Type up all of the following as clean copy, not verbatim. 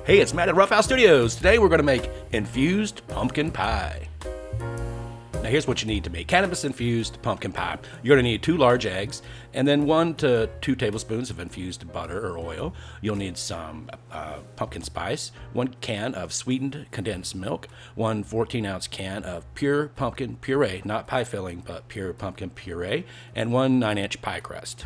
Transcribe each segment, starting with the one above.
Hey, it's Matt at Roughhouse Studios. Today we're going to make infused pumpkin pie. Now here's what you need to make cannabis infused pumpkin pie. You're going to need 2 large eggs and then 1 to 2 tablespoons of infused butter or oil. You'll need some pumpkin spice, 1 can of sweetened condensed milk, 1 14-ounce can of pure pumpkin puree, not pie filling, but pure pumpkin puree, and 1 9-inch pie crust.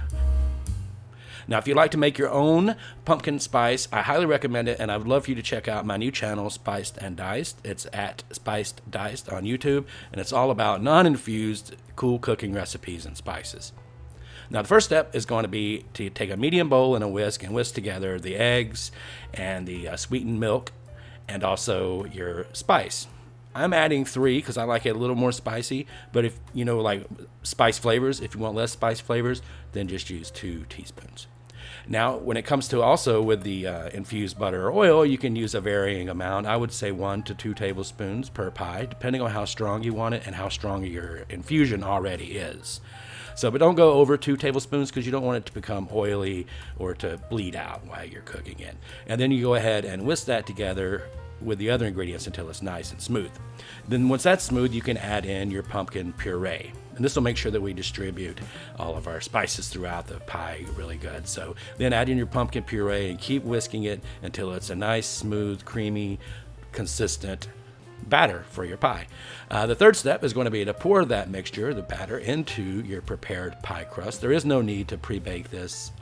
Now, if you'd like to make your own pumpkin spice, I highly recommend it, and I would love for you to check out my new channel, Spiced and Diced. It's at Spiced Diced on YouTube, and it's all about non-infused, cool cooking recipes and spices. Now, the first step is going to be to take a medium bowl and a whisk and whisk together the eggs and the sweetened milk and also your spice. I'm adding 3 because I like it a little more spicy, but if you know, like spice flavors, if you want less spice flavors, then just use 2 teaspoons. Now, when it comes to also with the infused butter or oil, you can use a varying amount. I would say 1 to 2 tablespoons per pie, depending on how strong you want it and how strong your infusion already is. So, but don't go over 2 tablespoons because you don't want it to become oily or to bleed out while you're cooking it. And then you go ahead and whisk that together with the other ingredients until it's nice and smooth. Then once that's smooth, you can add in your pumpkin puree. And this will make sure that we distribute all of our spices throughout the pie really good. So then add in your pumpkin puree and keep whisking it until it's a nice, smooth, creamy, consistent batter for your pie. The third step is going to be to pour that mixture, the batter, into your prepared pie crust. There is no need to pre-bake this.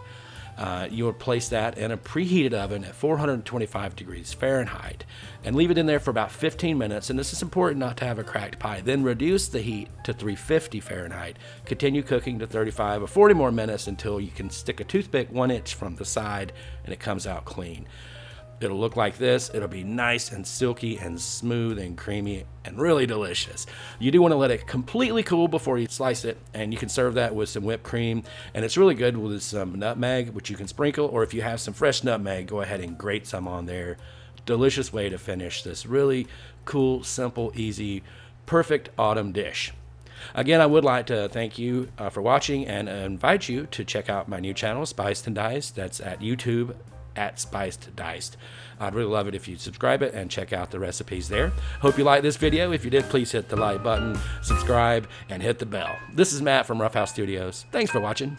You will place that in a preheated oven at 425 degrees Fahrenheit and leave it in there for about 15 minutes. And this is important not to have a cracked pie. Then reduce the heat to 350 Fahrenheit. Continue cooking to 35 or 40 more minutes until you can stick a toothpick 1 inch from the side and it comes out clean. It'll look like this. It'll be nice and silky and smooth and creamy and really delicious. You do want to let it completely cool before you slice it, and you can serve that with some whipped cream. And it's really good with some nutmeg, which you can sprinkle, or if you have some fresh nutmeg, go ahead and grate some on there. Delicious way to finish this really cool, simple, easy, perfect autumn dish. Again, I would like to thank you for watching and invite you to check out my new channel, Spiced and Diced. That's at YouTube at Spiced Diced. I'd really love it if you'd subscribe it and check out the recipes there. Hope you liked this video. If you did, please hit the like button, subscribe, and hit the bell. This is Matt from Roughhouse Studios. Thanks for watching.